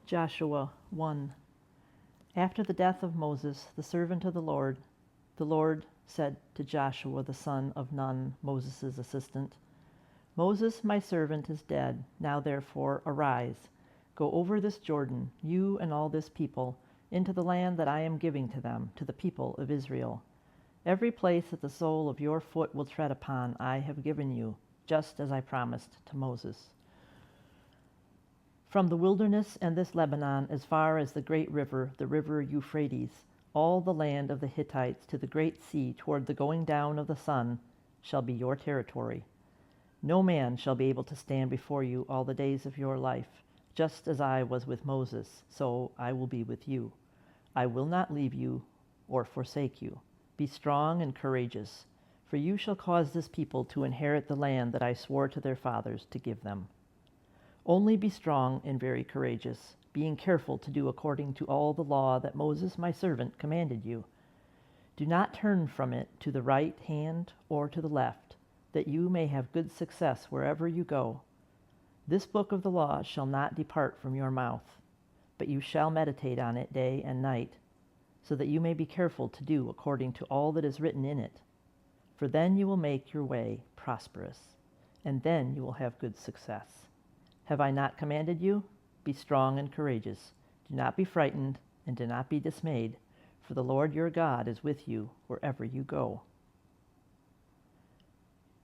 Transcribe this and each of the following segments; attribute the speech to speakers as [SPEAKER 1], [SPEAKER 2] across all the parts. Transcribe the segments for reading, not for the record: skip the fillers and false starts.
[SPEAKER 1] Joshua 1. After the death of Moses, the servant of the Lord said to Joshua the son of Nun, Moses' assistant, Moses, my servant, is dead. Now therefore arise, go over this Jordan, you and all this people, into the land that I am giving to them, to the people of Israel. Every place that the sole of your foot will tread upon I have given you, just as I promised to Moses. From the wilderness and this Lebanon as far as the great river, the river Euphrates, all the land of the Hittites to the great sea toward the going down of the sun shall be your territory. No man shall be able to stand before you all the days of your life. Just as I was with Moses, so I will be with you. I will not leave you or forsake you. Be strong and courageous, for you shall cause this people to inherit the land that I swore to their fathers to give them. Only be strong and very courageous, being careful to do according to all the law that Moses my servant commanded you. Do not turn from it to the right hand or to the left, that you may have good success wherever you go. This book of the law shall not depart from your mouth, but you shall meditate on it day and night, so that you may be careful to do according to all that is written in it. For then you will make your way prosperous, and then you will have good success. Have I not commanded you? Be strong and courageous. Do not be frightened, and do not be dismayed, for the Lord your God is with you wherever you go.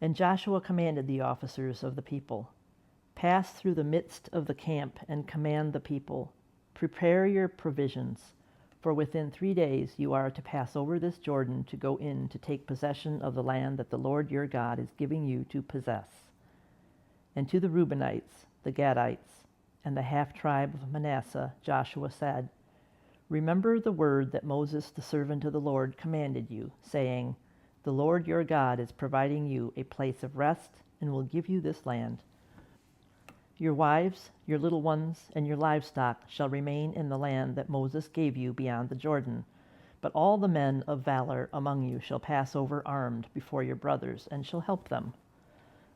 [SPEAKER 1] And Joshua commanded the officers of the people, pass through the midst of the camp and command the people, prepare your provisions, for within 3 days you are to pass over this Jordan to go in to take possession of the land that the Lord your God is giving you to possess. And to the Reubenites, the Gadites, and the half-tribe of Manasseh, Joshua said, remember the word that Moses, the servant of the Lord, commanded you, saying, the Lord your God is providing you a place of rest and will give you this land. Your wives, your little ones, and your livestock shall remain in the land that Moses gave you beyond the Jordan. But all the men of valor among you shall pass over armed before your brothers, and shall help them,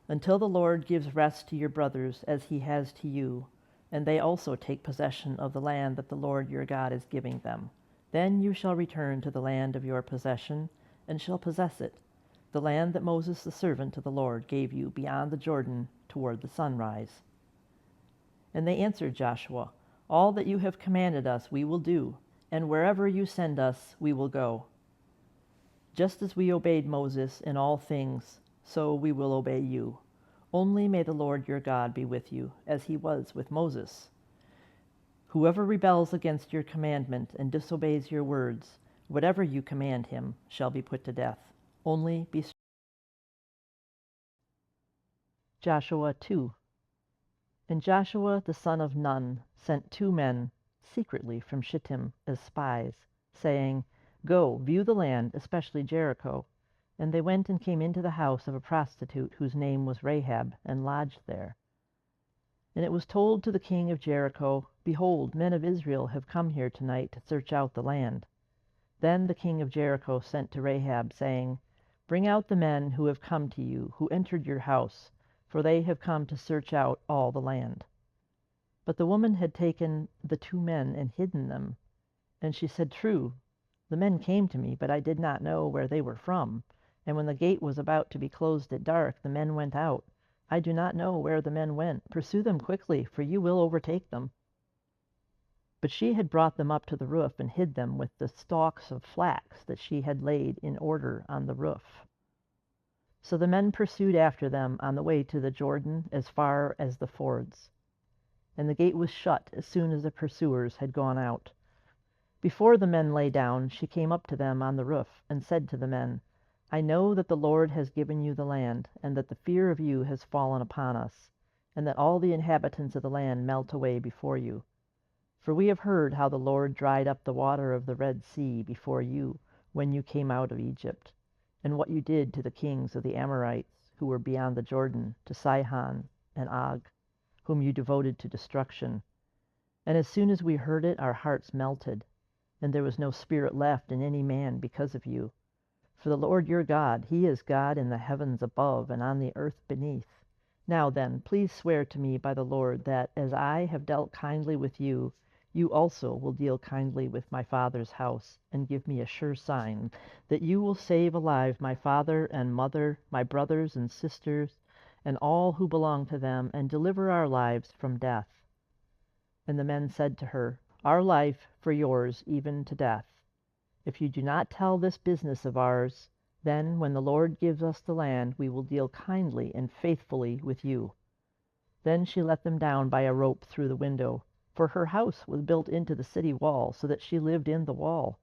[SPEAKER 1] until the Lord gives rest to your brothers as he has to you, and they also take possession of the land that the Lord your God is giving them. Then you shall return to the land of your possession, and shall possess it, the land that Moses the servant of the Lord gave you beyond the Jordan toward the sunrise. And they answered Joshua, all that you have commanded us we will do, and wherever you send us we will go. Just as we obeyed Moses in all things, so we will obey you. Only may the Lord your God be with you, as he was with Moses. Whoever rebels against your commandment and disobeys your words, whatever you command him, shall be put to death. Only be strong. Joshua 2. And Joshua the son of Nun sent 2 men secretly from Shittim as spies, saying, go, view the land, especially Jericho. And they went and came into the house of a prostitute whose name was Rahab, and lodged there. And it was told to the king of Jericho, behold, men of Israel have come here tonight to search out the land. Then the king of Jericho sent to Rahab, saying, bring out the men who have come to you, who entered your house, for they have come to search out all the land. But the woman had taken the 2 men and hidden them. And she said, true, the men came to me, but I did not know where they were from. And when the gate was about to be closed at dark, the men went out. I do not know where the men went. Pursue them quickly, for you will overtake them. But she had brought them up to the roof and hid them with the stalks of flax that she had laid in order on the roof. So the men pursued after them on the way to the Jordan as far as the fords. And the gate was shut as soon as the pursuers had gone out. Before the men lay down, she came up to them on the roof and said to the men, I know that the Lord has given you the land, and that the fear of you has fallen upon us, and that all the inhabitants of the land melt away before you. For we have heard how the Lord dried up the water of the Red Sea before you when you came out of Egypt, and what you did to the kings of the Amorites who were beyond the Jordan, to Sihon and Og, whom you devoted to destruction. And as soon as we heard it, our hearts melted, and there was no spirit left in any man because of you. For the Lord your God, he is God in the heavens above and on the earth beneath. Now then, please swear to me by the Lord that, as I have dealt kindly with you, you also will deal kindly with my father's house, and give me a sure sign that you will save alive my father and mother, my brothers and sisters, and all who belong to them, and deliver our lives from death." And the men said to her, "Our life for yours, even to death. If you do not tell this business of ours, then when the Lord gives us the land, we will deal kindly and faithfully with you." Then she let them down by a rope through the window, for her house was built into the city wall, so that she lived in the wall.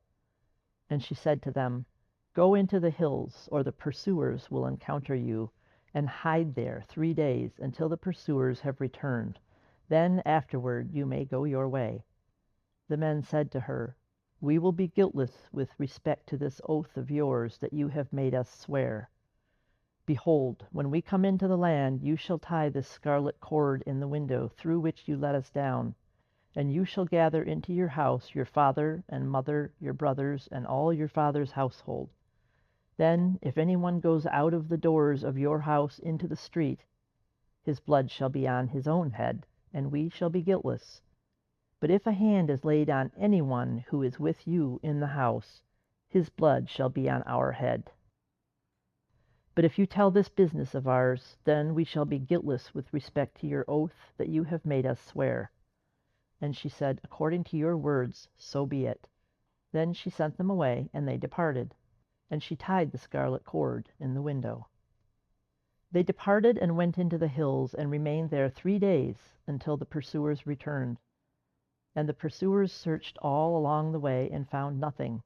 [SPEAKER 1] And she said to them, "Go into the hills, or the pursuers will encounter you, and hide there 3 days until the pursuers have returned. Then afterward you may go your way." The men said to her, "We will be guiltless with respect to this oath of yours that you have made us swear. Behold, when we come into the land, you shall tie this scarlet cord in the window through which you let us down, and you shall gather into your house your father and mother, your brothers, and all your father's household. Then, if anyone goes out of the doors of your house into the street, his blood shall be on his own head, and we shall be guiltless. But if a hand is laid on anyone who is with you in the house, his blood shall be on our head. But if you tell this business of ours, then we shall be guiltless with respect to your oath that you have made us swear." And she said, "According to your words, so be it." Then she sent them away, and they departed. And she tied the scarlet cord in the window. They departed and went into the hills, and remained there 3 days, until the pursuers returned. And the pursuers searched all along the way, and found nothing.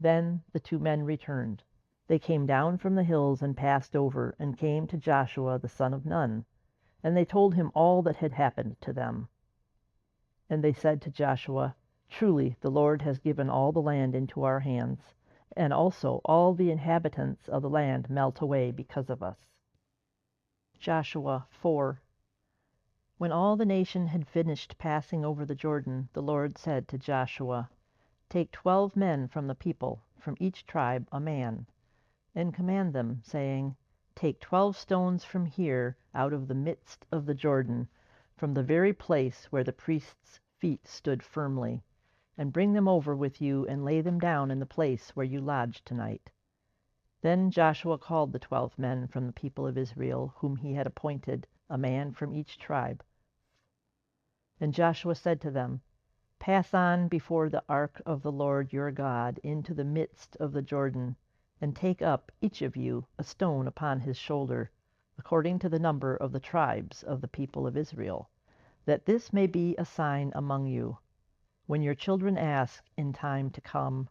[SPEAKER 1] Then the 2 men returned. They came down from the hills and passed over, and came to Joshua the son of Nun, and they told him all that had happened to them. And they said to Joshua, "Truly the Lord has given all the land into our hands, and also all the inhabitants of the land melt away because of us." Joshua 4. When all the nation had finished passing over the Jordan, the Lord said to Joshua, "Take 12 men from the people, from each tribe a man, and command them, saying, Take 12 stones from here, out of the midst of the Jordan, from the very place where the priests' feet stood firmly, and bring them over with you, and lay them down in the place where you lodge tonight." Then Joshua called the 12 men from the people of Israel, whom he had appointed, a man from each tribe. And Joshua said to them, "Pass on before the ark of the Lord your God into the midst of the Jordan, and take up, each of you, a stone upon his shoulder, according to the number of the tribes of the people of Israel, that this may be a sign among you. When your children ask in time to come,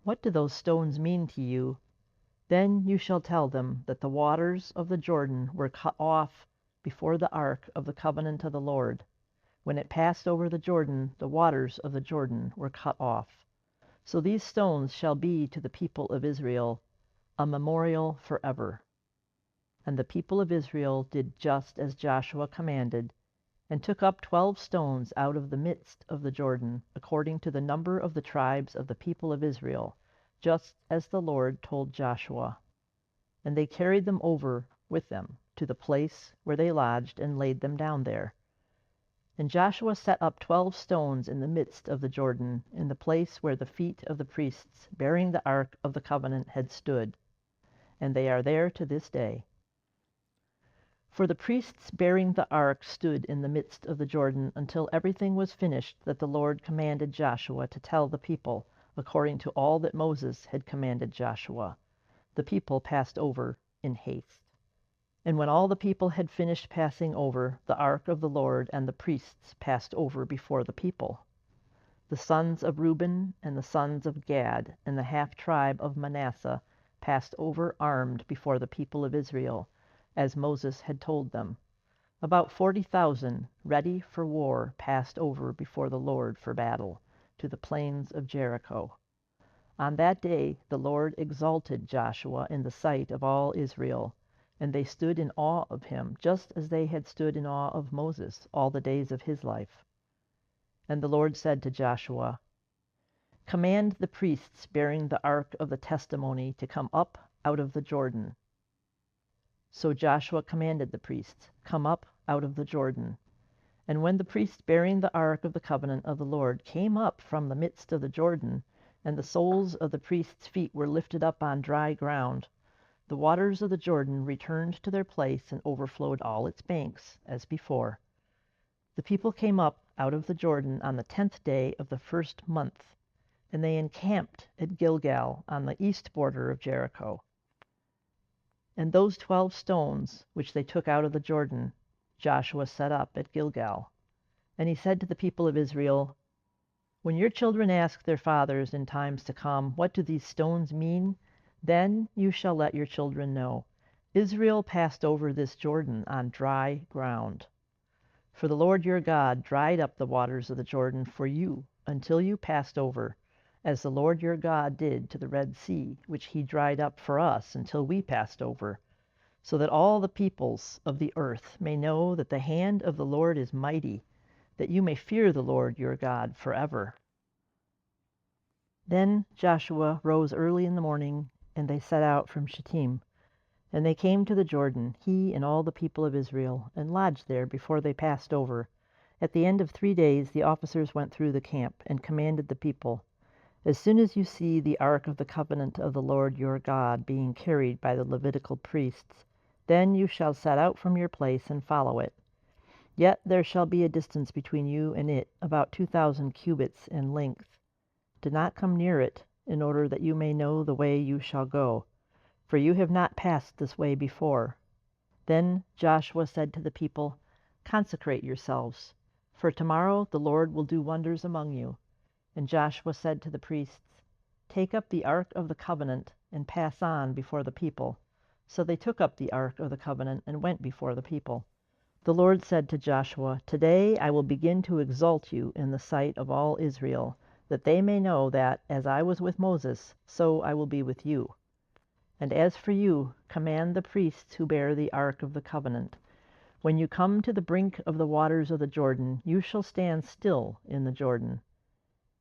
[SPEAKER 1] 'What do those stones mean to you?' then you shall tell them that the waters of the Jordan were cut off before the ark of the covenant of the Lord. When it passed over the Jordan, the waters of the Jordan were cut off. So these stones shall be to the people of Israel a memorial forever." And the people of Israel did just as Joshua commanded, and took up 12 stones out of the midst of the Jordan, according to the number of the tribes of the people of Israel, just as the Lord told Joshua. And they carried them over with them to the place where they lodged, and laid them down there. And Joshua set up 12 stones in the midst of the Jordan, in the place where the feet of the priests bearing the ark of the covenant had stood, and they are there to this day. For the priests bearing the ark stood in the midst of the Jordan until everything was finished that the Lord commanded Joshua to tell the people, according to all that Moses had commanded Joshua. The people passed over in haste. And when all the people had finished passing over, the ark of the Lord and the priests passed over before the people. The sons of Reuben and the sons of Gad and the half-tribe of Manasseh passed over armed before the people of Israel, as Moses had told them. About 40,000, ready for war, passed over before the Lord for battle, to the plains of Jericho. On that day the Lord exalted Joshua in the sight of all Israel, and they stood in awe of him, just as they had stood in awe of Moses all the days of his life. And the Lord said to Joshua, "Command the priests bearing the ark of the testimony to come up out of the Jordan." So Joshua commanded the priests, "Come up out of the Jordan." And when the priests bearing the ark of the covenant of the Lord came up from the midst of the Jordan, and the soles of the priests' feet were lifted up on dry ground, the waters of the Jordan returned to their place and overflowed all its banks, as before. The people came up out of the Jordan on the 10th day of the first month, and they encamped at Gilgal on the east border of Jericho. And those 12 stones which they took out of the Jordan, Joshua set up at Gilgal. And he said to the people of Israel, "When your children ask their fathers in times to come, 'What do these stones mean?' then you shall let your children know, 'Israel passed over this Jordan on dry ground.' For the Lord your God dried up the waters of the Jordan for you until you passed over, as the Lord your God did to the Red Sea, which he dried up for us until we passed over, so that all the peoples of the earth may know that the hand of the Lord is mighty, that you may fear the Lord your God forever." Then Joshua rose early in the morning, and they set out from Shittim. And they came to the Jordan, he and all the people of Israel, and lodged there before they passed over. At the end of 3 days the officers went through the camp, and commanded the people, "As soon as you see the ark of the covenant of the Lord your God being carried by the Levitical priests, then you shall set out from your place and follow it. Yet there shall be a distance between you and it, about 2,000 cubits in length. Do not come near it, in order that you may know the way you shall go, for you have not passed this way before." Then Joshua said to the people, "Consecrate yourselves, for tomorrow the Lord will do wonders among you." And Joshua said to the priests, "Take up the ark of the covenant and pass on before the people." So they took up the ark of the covenant and went before the people. The Lord said to Joshua, "Today I will begin to exalt you in the sight of all Israel, that they may know that, as I was with Moses, so I will be with you. And as for you, command the priests who bear the ark of the covenant, when you come to the brink of the waters of the Jordan, you shall stand still in the Jordan."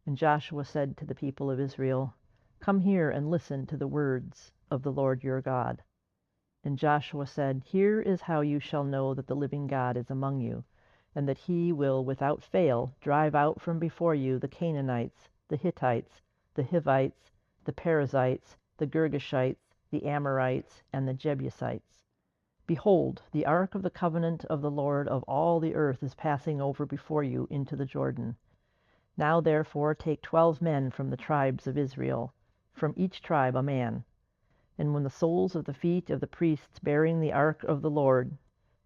[SPEAKER 1] And Joshua said to the people of Israel, "Come here and listen to the words of the Lord your God." And Joshua said, "Here is how you shall know that the living God is among you, and that he will without fail drive out from before you the Canaanites, the Hittites, the Hivites, the Perizzites, the Girgashites, the Amorites, and the Jebusites. Behold, the ark of the covenant of the Lord of all the earth is passing over before you into the Jordan. Now therefore take 12 men from the tribes of Israel, from each tribe a man. And when the soles of the feet of the priests bearing the ark of the Lord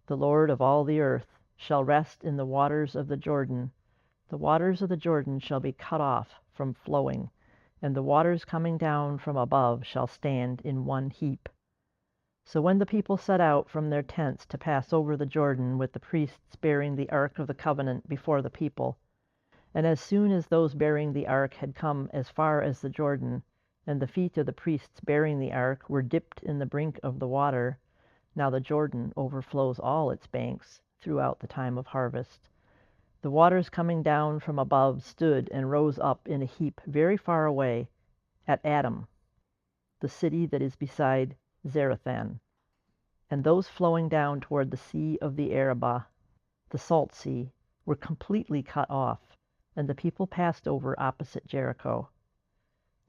[SPEAKER 1] of all the earth, shall rest in the waters of the Jordan, the waters of the Jordan shall be cut off from flowing, and the waters coming down from above shall stand in one heap." So when the people set out from their tents to pass over the Jordan with the priests bearing the ark of the covenant before the people, and as soon as those bearing the ark had come as far as the Jordan, and the feet of the priests bearing the ark were dipped in the brink of the water, now the Jordan overflows all its banks throughout the time of harvest, the waters coming down from above stood and rose up in a heap very far away at Adam, the city that is beside Zarethan, and those flowing down toward the sea of the Arabah, the salt sea, were completely cut off, and the people passed over opposite Jericho.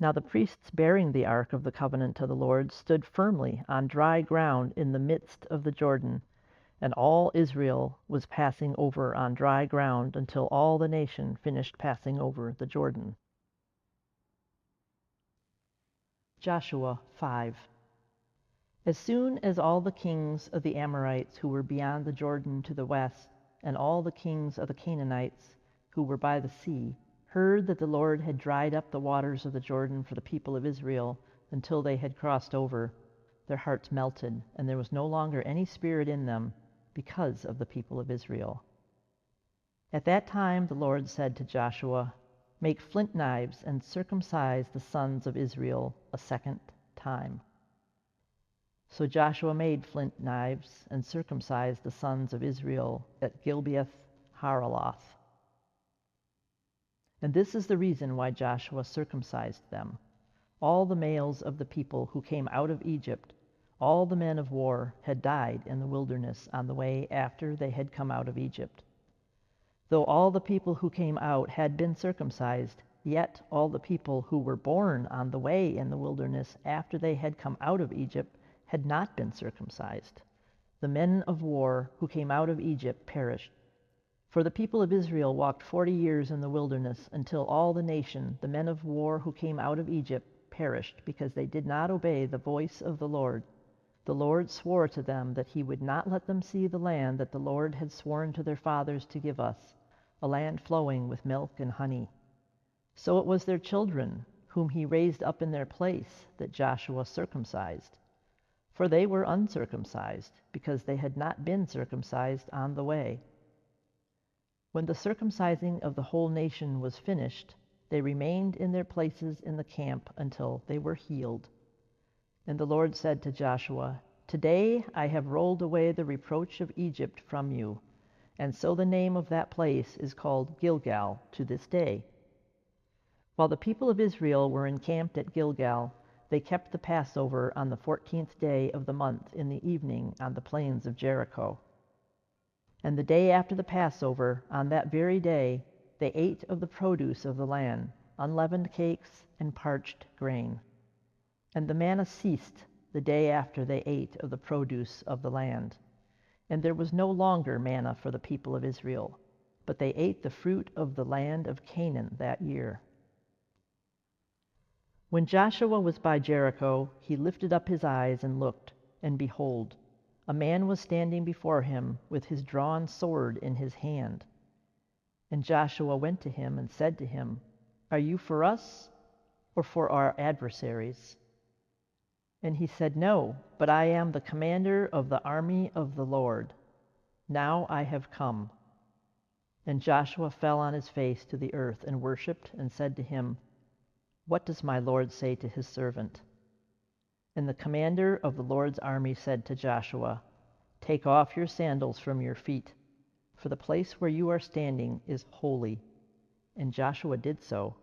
[SPEAKER 1] Now the priests bearing the ark of the covenant of the Lord stood firmly on dry ground in the midst of the Jordan, and all Israel was passing over on dry ground until all the nation finished passing over the Jordan. Joshua 5. As soon as all the kings of the Amorites who were beyond the Jordan to the west, and all the kings of the Canaanites who were by the sea, heard that the Lord had dried up the waters of the Jordan for the people of Israel until they had crossed over, their hearts melted, and there was no longer any spirit in them because of the people of Israel. At that time the Lord said to Joshua, "Make flint knives and circumcise the sons of Israel a second time." So Joshua made flint knives and circumcised the sons of Israel at Gibeath Haraloth. And this is the reason why Joshua circumcised them. All the males of the people who came out of Egypt, all the men of war, had died in the wilderness on the way after they had come out of Egypt. Though all the people who came out had been circumcised, yet all the people who were born on the way in the wilderness after they had come out of Egypt had not been circumcised. The men of war who came out of Egypt perished. For the people of Israel walked 40 years in the wilderness until all the nation, the men of war who came out of Egypt, perished because they did not obey the voice of the Lord. The Lord swore to them that he would not let them see the land that the Lord had sworn to their fathers to give us, a land flowing with milk and honey. So it was their children, whom he raised up in their place, that Joshua circumcised. For they were uncircumcised, because they had not been circumcised on the way. When the circumcising of the whole nation was finished, they remained in their places in the camp until they were healed. And the Lord said to Joshua, "Today I have rolled away the reproach of Egypt from you." And so the name of that place is called Gilgal to this day. While the people of Israel were encamped at Gilgal, they kept the Passover on the 14th day of the month in the evening on the plains of Jericho. And the day after the Passover, on that very day, they ate of the produce of the land, unleavened cakes and parched grain. And the manna ceased the day after they ate of the produce of the land. And there was no longer manna for the people of Israel, but they ate the fruit of the land of Canaan that year. When Joshua was by Jericho, he lifted up his eyes and looked, and behold, a man was standing before him with his drawn sword in his hand. And Joshua went to him and said to him, "Are you for us or for our adversaries?" And he said, "No, but I am the commander of the army of the Lord. Now I have come." And Joshua fell on his face to the earth and worshipped and said to him, "What does my Lord say to his servant?" And the commander of the Lord's army said to Joshua, "Take off your sandals from your feet, for the place where you are standing is holy." And Joshua did so.